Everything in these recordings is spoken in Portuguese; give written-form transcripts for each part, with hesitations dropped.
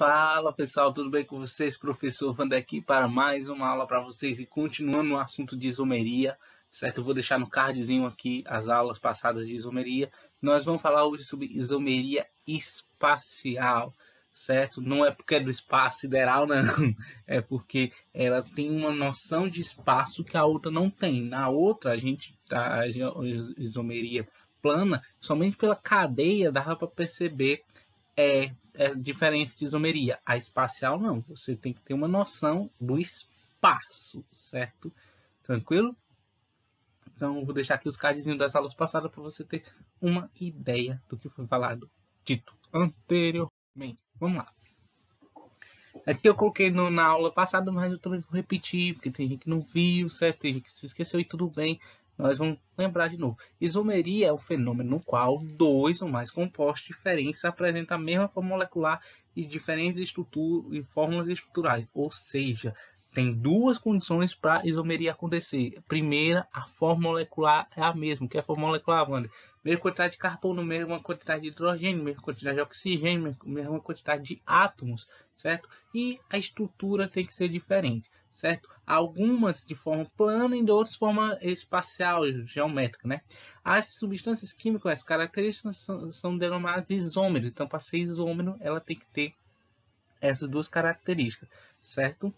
Fala pessoal, tudo bem com vocês? Professor Wander aqui para mais uma aula para vocês e continuando no assunto de isomeria, certo? Eu vou deixar no cardzinho aqui as aulas passadas de isomeria. Nós vamos falar hoje sobre isomeria espacial, certo? Não é porque é do espaço sideral, não, é porque ela tem uma noção de espaço que a outra não tem. Na outra, a isomeria plana, somente pela cadeia dava para perceber diferença de isomeria. A espacial não, você tem que ter uma noção do espaço, certo? Tranquilo? Então eu vou deixar aqui os cardzinhos das aulas passadas para você ter uma ideia do que foi falado, dito anteriormente. Vamos lá. Aqui eu coloquei na aula passada, mas eu também vou repetir, porque tem gente que não viu, certo? Tem gente que se esqueceu e tudo bem. Nós vamos lembrar de novo. Isomeria é um fenômeno no qual dois ou mais compostos diferentes apresentam a mesma forma molecular e diferentes estruturas e fórmulas estruturais. Ou seja, tem duas condições para isomeria acontecer. Primeira, a forma molecular é a mesma. Que é a forma molecular, Wander? Mesma quantidade de carbono, mesma quantidade de hidrogênio, mesma quantidade de oxigênio, mesma quantidade de átomos, certo? E a estrutura tem que ser diferente, certo? Algumas de forma plana e outras de forma espacial, geométrica, né? As substâncias químicas, as características são denominadas isômeros. Então, para ser isômero, ela tem que ter essas duas características, certo?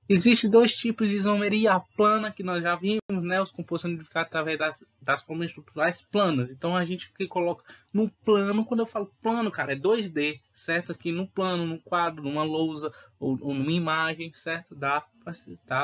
Existem dois tipos de isomeria, a plana, que nós já vimos, né? Os compostos são identificados através das formas estruturais planas. Então, a gente que coloca no plano, quando eu falo plano, cara, é 2D, certo? Aqui no plano, no quadro, numa lousa ou numa imagem, certo? Dá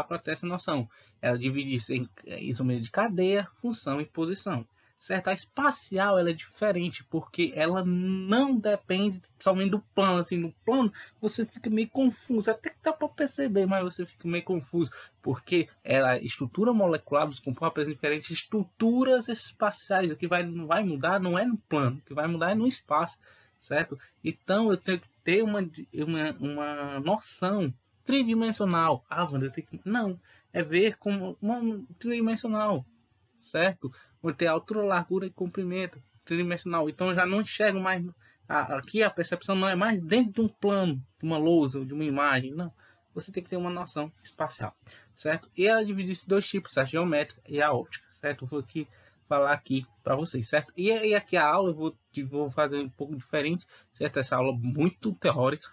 para ter essa noção. Ela divide-se em isomeria de cadeia, função e posição. Certo? A espacial ela é diferente, porque ela não depende somente do plano. Assim, no plano você fica meio confuso, até que dá para perceber, mas você fica meio confuso, porque a estrutura molecular dos compostos apresenta diferentes estruturas espaciais. O que vai mudar não é no plano, o que vai mudar é no espaço, certo? Então eu tenho que ter uma noção tridimensional. Wander, eu tenho que... Não, é ver como uma tridimensional, certo? Vou ter altura, largura e comprimento tridimensional. Então eu já não enxergo mais. Aqui a percepção não é mais dentro de um plano, de uma lousa ou de uma imagem. Não. Você tem que ter uma noção espacial, certo? E ela divide-se em dois tipos, a geométrica e a óptica, certo? Eu vou aqui falar aqui para vocês, certo? E aqui a aula eu vou fazer um pouco diferente, certo? Essa aula muito teórica.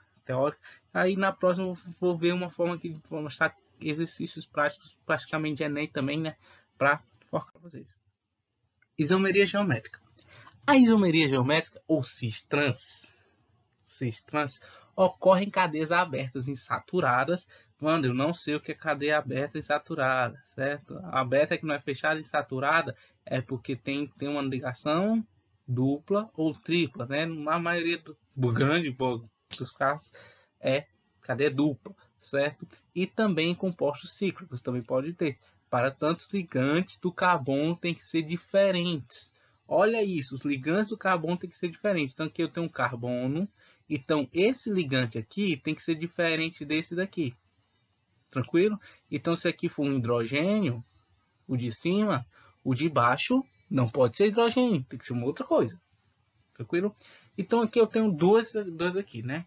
Aí na próxima eu vou ver uma forma que vou mostrar exercícios práticos, praticamente de Enem também, né? Para focar vocês. Isomeria geométrica. A isomeria geométrica, ou cis-trans, ocorre em cadeias abertas insaturadas. Mano, eu não sei o que é cadeia aberta insaturada, certo? A aberta que não é fechada insaturada é porque tem uma ligação dupla ou tripla, né? Na maioria dos casos é cadeia dupla, certo? E também compostos cíclicos, também pode ter. Para tantos ligantes do carbono tem que ser diferentes. Olha isso, os ligantes do carbono tem que ser diferentes. Então aqui eu tenho um carbono, então esse ligante aqui tem que ser diferente desse daqui. Tranquilo? Então se aqui for um hidrogênio, o de cima, o de baixo não pode ser hidrogênio, tem que ser uma outra coisa. Tranquilo? Então aqui eu tenho dois aqui, né?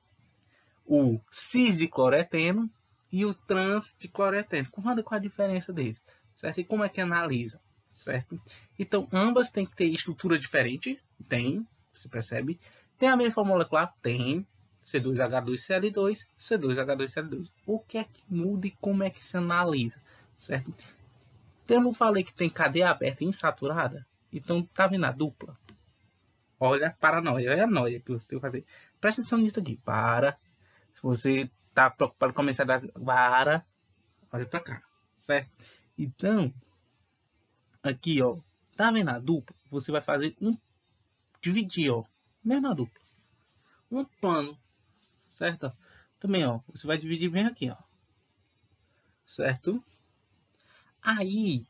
O cis de cloreteno e o trans de cloreteno. Qual a diferença deles? Certo? E como é que analisa? Certo? Então, ambas têm que ter estrutura diferente. Tem, você percebe. Tem a mesma forma molecular? Tem. C2H2Cl2, C2H2Cl2. O que é que muda e como é que se analisa? Certo? Então, eu não falei que tem cadeia aberta e insaturada? Então, tá vendo a dupla? Olha a paranoia, olha a noia que você tem que fazer. Presta atenção nisso aqui. Se você está preocupado com a mensalidade, olha para cá, certo? Então, aqui, ó, tá vendo a dupla? Você vai fazer dividir, ó, mesma dupla, um plano, certo? Também, ó, você vai dividir bem aqui, ó, certo? Aí,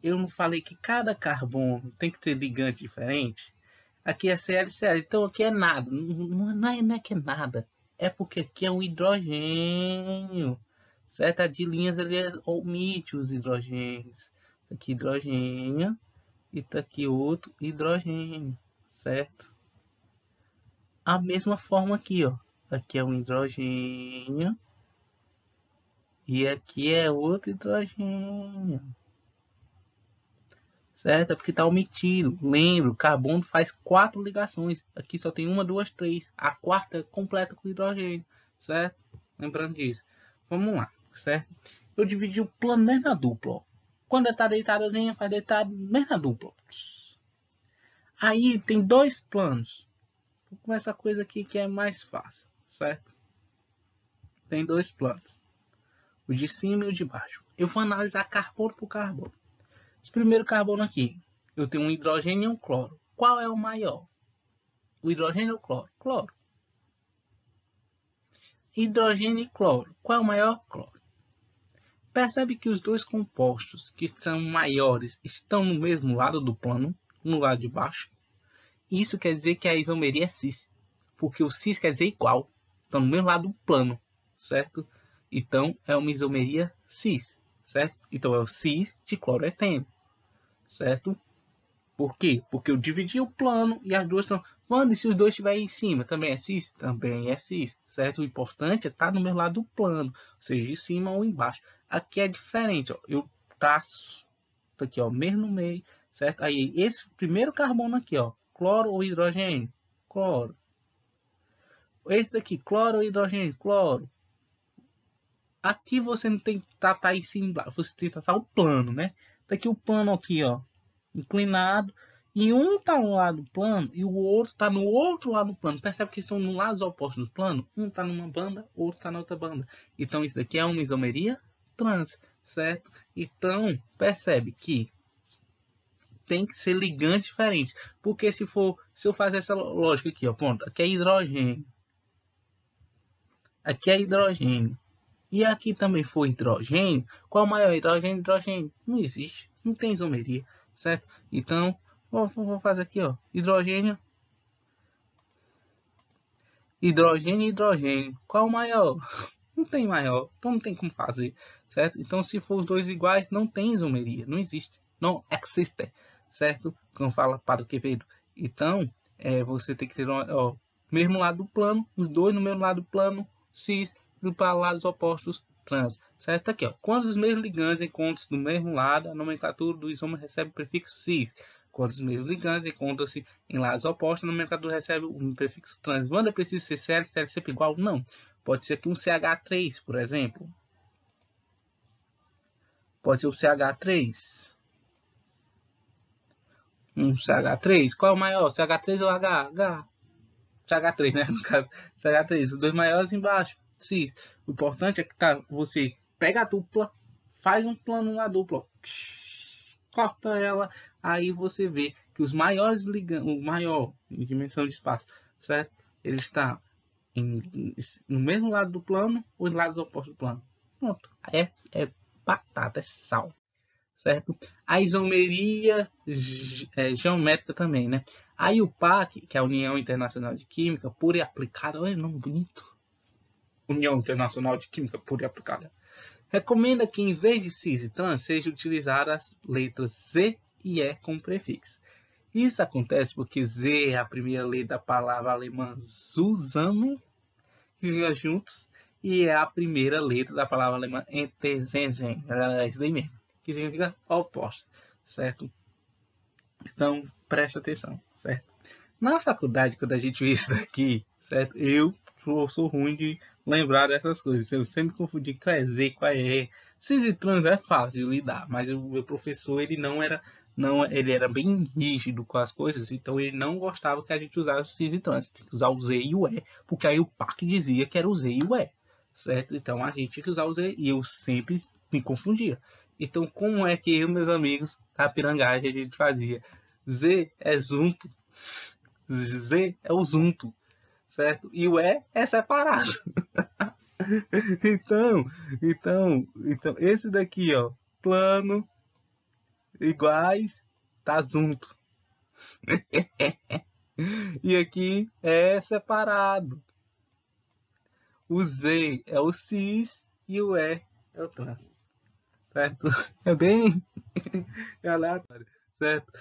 eu não falei que cada carbono tem que ter ligante diferente? Aqui é ClCl, então aqui é nada, não é que é nada. É porque aqui é um hidrogênio, certo? A de linhas ele omite os hidrogênios. Aqui hidrogênio e tá aqui outro hidrogênio, certo? A mesma forma aqui, ó. Aqui é um hidrogênio. E aqui é outro hidrogênio. Certo? É porque está omitido. Lembra, o carbono faz 4 ligações. Aqui só tem 1, 2, 3. A quarta é completa com hidrogênio. Certo? Lembrando disso. Vamos lá. Certo? Eu dividi o plano mesmo na dupla. Ó. Quando está deitadozinha, faz deitado mesmo na dupla. Aí tem 2 planos. Vou começar com essa aqui que é mais fácil. Certo? Tem 2 planos. O de cima e o de baixo. Eu vou analisar carbono por carbono. Esse primeiro carbono aqui, eu tenho um hidrogênio e um cloro. Qual é o maior? O hidrogênio ou o cloro? Cloro. Hidrogênio e cloro. Qual é o maior? Cloro. Percebe que os dois compostos que são maiores estão no mesmo lado do plano, no lado de baixo. Isso quer dizer que a isomeria é cis, porque o cis quer dizer igual. Estão no mesmo lado do plano, certo? Então é uma isomeria cis, certo? Então é o cis de cloroeteno, certo? Por quê? Porque eu dividi o plano e as duas estão... Mano, e se os dois estiverem em cima, também é cis? Também é cis, certo? O importante é estar no mesmo lado do plano, seja em cima ou embaixo. Aqui é diferente, ó. Eu traço aqui, ó, mesmo no meio, certo? Aí, esse primeiro carbono aqui, ó, cloro ou hidrogênio? Cloro. Esse daqui, cloro ou hidrogênio? Cloro. Aqui você não tem que tratar em cima, você tem que tratar o plano, né? Daqui o plano aqui, ó, inclinado, e um está no lado do plano e o outro está no outro lado do plano. Percebe que estão no lados opostos do plano? Um está numa banda, o outro está na outra banda. Então isso daqui é uma isomeria trans, certo? Então percebe que tem que ser ligantes diferentes, porque se eu fazer essa lógica aqui, ó, pronto, aqui é hidrogênio, aqui é hidrogênio. E aqui também for hidrogênio, qual o maior? Hidrogênio, hidrogênio. Não existe, não tem isomeria, certo? Então, vou fazer aqui, ó, hidrogênio, hidrogênio, hidrogênio. Qual o maior? Não tem maior, então não tem como fazer, certo? Então, se for os dois iguais, não tem isomeria, não existe, não existe, certo? Como fala para o Quevedo. Então, você tem que ter, ó, mesmo lado do plano, os dois no mesmo lado do plano, cis, para lados opostos, trans, certo? Aqui, ó, quando os mesmos ligantes encontram-se no mesmo lado, a nomenclatura do isômero recebe o prefixo cis. Quando os mesmos ligantes encontram-se em lados opostos, a nomenclatura recebe o prefixo trans. Wanda precisa ser CL, CL sempre igual? Não. Pode ser aqui um CH3, por exemplo. Pode ser o CH3. Um CH3. Qual é o maior? CH3 ou H? H. CH3, né? No caso, CH3. Os dois maiores embaixo. Cis. O importante é que você pega a dupla, faz um plano na dupla, corta ela, aí você vê que os maiores ligantes, o maior em dimensão de espaço, certo? Ele está no mesmo lado do plano ou em lados opostos do plano. Pronto. É batata, é sal. Certo? A isomeria geométrica também, né? A IUPAC, que é a União Internacional de Química Pura e Aplicada, olha o nome bonito. União Internacional de Química Pura e Aplicada. Recomenda que em vez de cis e trans, seja utilizar as letras Z e E como prefixo. Isso acontece porque Z é a primeira letra da palavra alemã Zusammen, que significa juntos, e é a primeira letra da palavra alemã Entsengen, é isso daí mesmo, que significa opostos, certo? Então, preste atenção, certo? Na faculdade, quando a gente vê isso daqui, certo? Eu sou ruim de lembrar dessas coisas. Eu sempre confundi qual é Z, qual é E. Cis e trans é fácil de lidar, mas o meu professor, ele não era... ele era bem rígido com as coisas, então ele não gostava que a gente usasse cis e trans. Tinha que usar o Z e o E, porque aí o PAC dizia que era o Z e o E, certo? Então a gente tinha que usar o Z e eu sempre me confundia. Então, como é que eu e meus amigos, a pirangagem, a gente fazia? Z é junto, Z é o junto, certo? E o E é separado. então, esse daqui, ó, plano, iguais, tá junto. E aqui é separado. O Z é o cis e o E é o trans. Certo? É bem aleatório, certo?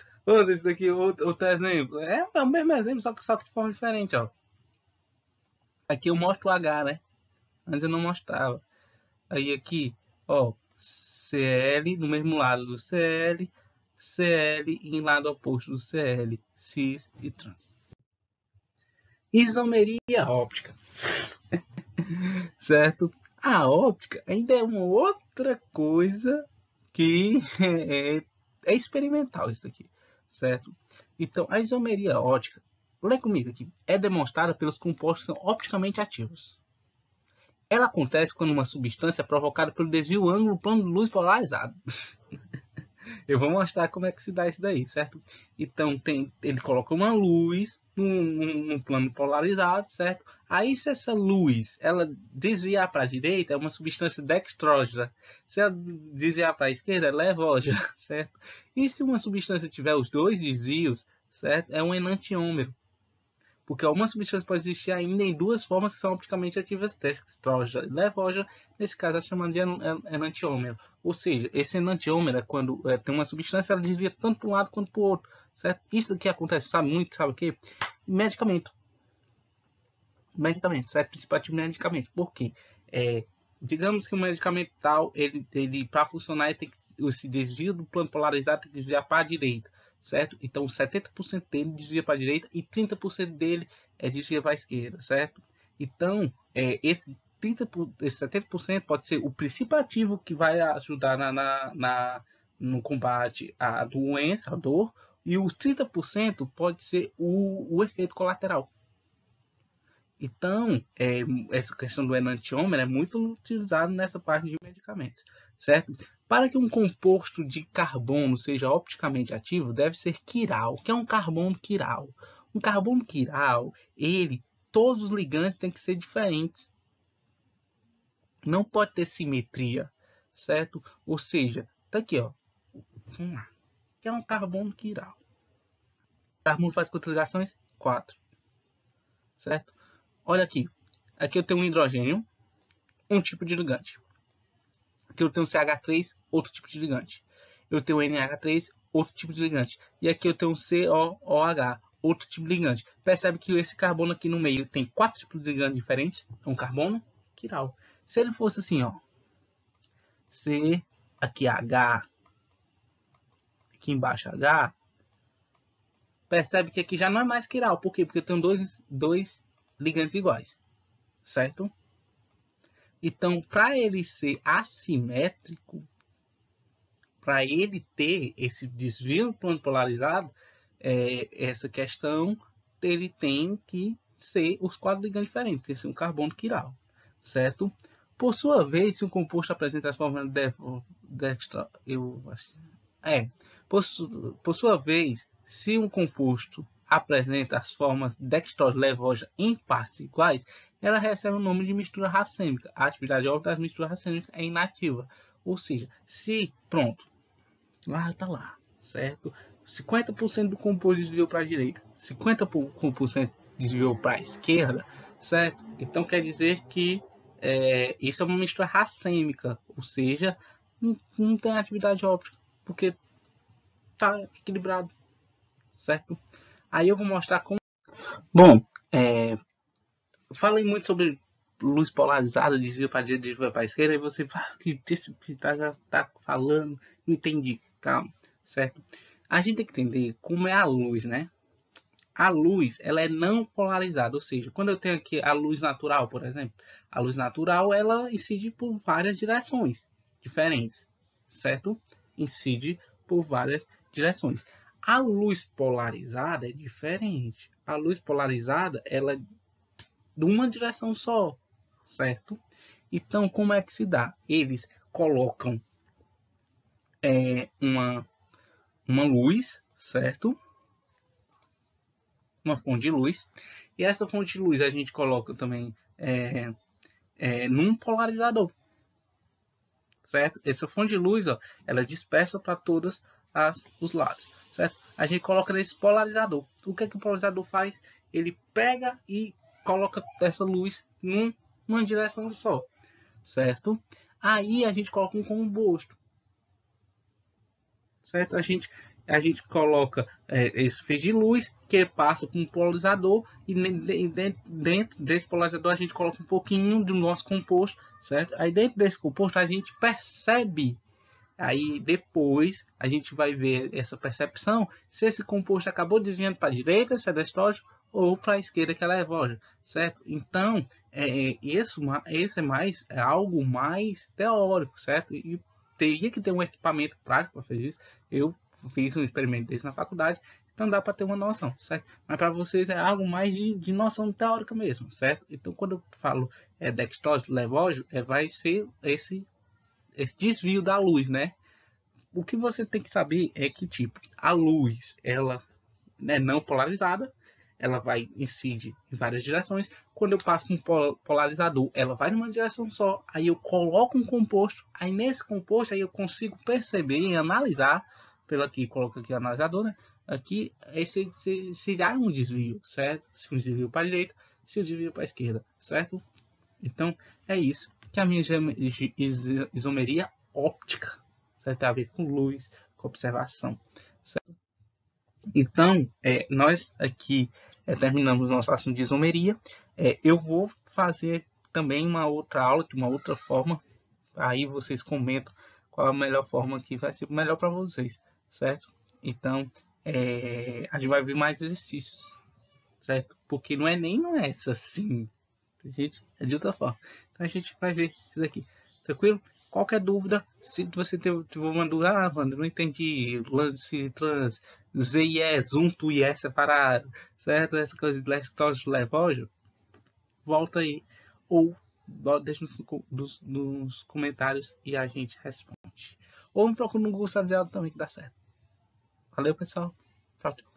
Esse daqui, outro exemplo. É o mesmo exemplo, só que de forma diferente, ó. Aqui eu mostro o H, né? Antes eu não mostrava. Aí aqui, ó, Cl no mesmo lado do Cl, Cl em lado oposto do Cl, cis e trans. Isomeria óptica, certo? A óptica ainda é uma outra coisa que é experimental isso aqui, certo? Então, a isomeria óptica, lê comigo aqui, é demonstrada pelos compostos que são opticamente ativos. Ela acontece quando uma substância é provocada pelo desvio ângulo plano de luz polarizado. Eu vou mostrar como é que se dá isso daí, certo? Então, ele coloca uma luz num plano polarizado, certo? Aí, se essa luz ela desviar para a direita, é uma substância dextrógena. Se ela desviar para a esquerda, é levógena, certo? E se uma substância tiver os dois desvios, certo? É um enantiômero. Porque uma substância pode existir ainda em duas formas que são opticamente ativas, dextrógena e levógena, nesse caso é chamado de enantiômero. Ou seja, esse enantiômero é quando tem uma substância, ela desvia tanto para um lado quanto para o outro, certo? Isso que acontece, sabe muito, sabe o quê? Medicamento. Medicamento, certo? Principalmente medicamento. Por quê? Digamos que o medicamento tal, ele para funcionar, ele tem que, esse desvio do plano polarizado tem que desviar para a direita, certo? Então, 70% dele desvia para a direita e 30% dele desvia para a esquerda, certo? Então, esse 70% pode ser o princípio ativo que vai ajudar no combate à doença, à dor, e os 30% pode ser o efeito colateral. Então, essa questão do enantiômero é muito utilizado nessa parte de medicamentos, certo? Para que um composto de carbono seja opticamente ativo, deve ser quiral. O que é um carbono quiral? Um carbono quiral, todos os ligantes têm que ser diferentes. Não pode ter simetria, certo? Ou seja, tá aqui, ó. Vamos lá. O que é um carbono quiral? O carbono faz quantas ligações? 4, certo? Olha aqui. Aqui eu tenho um hidrogênio, um tipo de ligante. Aqui eu tenho CH3, outro tipo de ligante. Eu tenho NH3, outro tipo de ligante. E aqui eu tenho COOH, outro tipo de ligante. Percebe que esse carbono aqui no meio tem 4 tipos de ligantes diferentes. É um carbono quiral. Se ele fosse assim, ó. C, aqui H, aqui embaixo H. Percebe que aqui já não é mais quiral. Por quê? Porque eu tenho dois ligantes iguais. Certo? Então, para ele ser assimétrico, para ele ter esse desvio no plano polarizado, essa questão, ele tem que ser os 4 ligantes diferentes, tem que ser um carbono quiral, certo? Por sua vez, se um composto apresenta as formas por sua vez, se um composto apresenta as formas dextrose-levógena em partes iguais, ela recebe o nome de mistura racêmica. A atividade óptica das misturas racêmicas é inativa. Ou seja, se, pronto, lá tá lá, certo? 50% do composto desviou para a direita, 50% desviou para a esquerda, certo? Então quer dizer que isso é uma mistura racêmica, ou seja, não tem atividade óptica, porque tá equilibrado, certo? Aí eu vou mostrar como. Bom, falei muito sobre luz polarizada, desvio para a direita, desvio para a esquerda, e você que já tá falando, não entendi, calma, certo? A gente tem que entender como é a luz, né? A luz, ela é não polarizada, ou seja, quando eu tenho aqui a luz natural, por exemplo, a luz natural, ela incide por várias direções diferentes, certo? Incide por várias direções. A luz polarizada é diferente. A luz polarizada, ela é de uma direção só, certo? Então, como é que se dá? Eles colocam uma luz, certo? Uma fonte de luz. E essa fonte de luz a gente coloca também num polarizador, certo? Essa fonte de luz, ó, ela dispersa para todos os lados, certo? A gente coloca nesse polarizador. O que é que o polarizador faz? Ele pega e coloca essa luz numa direção só, certo? Aí a gente coloca um composto, certo? A gente a gente coloca esse feixe de luz, que passa com um polarizador, e dentro desse polarizador a gente coloca um pouquinho do nosso composto, certo? Aí dentro desse composto a gente percebe. Aí depois a gente vai ver essa percepção, se esse composto acabou desviando para a direita, se é destrógeno, ou para a esquerda, que ela é evógeno, certo? Então, esse é algo mais teórico, certo? E teria que ter um equipamento prático para fazer isso. Eu fiz um experimento desse na faculdade, então dá para ter uma noção, certo? Mas para vocês é algo mais de noção teórica mesmo, certo? Então, quando eu falo dextrose, levógeno, vai ser esse desvio da luz, né? O que você tem que saber é que, tipo, a luz, ela é não polarizada, ela vai incide em várias direções. Quando eu passo com um polarizador, ela vai numa direção só. Aí eu coloco um composto. Aí nesse composto aí eu consigo perceber e analisar, pelo aqui, coloco aqui o analisador, né? Aqui se há um desvio, certo? Se um desvio para a direita, se um desvio para a esquerda, certo? Então é isso que a minha isomeria óptica, certo? Tem a ver com luz, com observação, certo? Então, nós aqui terminamos nosso assunto de isomeria. Eu vou fazer também uma outra aula, de uma outra forma. Aí vocês comentam qual a melhor forma que vai ser melhor para vocês, certo? Então, a gente vai ver mais exercícios, certo? Porque não é essa assim, gente, é de outra forma. Então a gente vai ver isso aqui, tranquilo? Qualquer dúvida, se você tiver uma dúvida, Wander, não entendi, lance trans, Z e E, junto e E separado, certo? Essa coisa de lestose, levógeno, volta aí, ou deixa nos comentários e a gente responde. Ou me procura no Google Sala de Aula também, que dá certo. Valeu, pessoal. Tchau, tchau.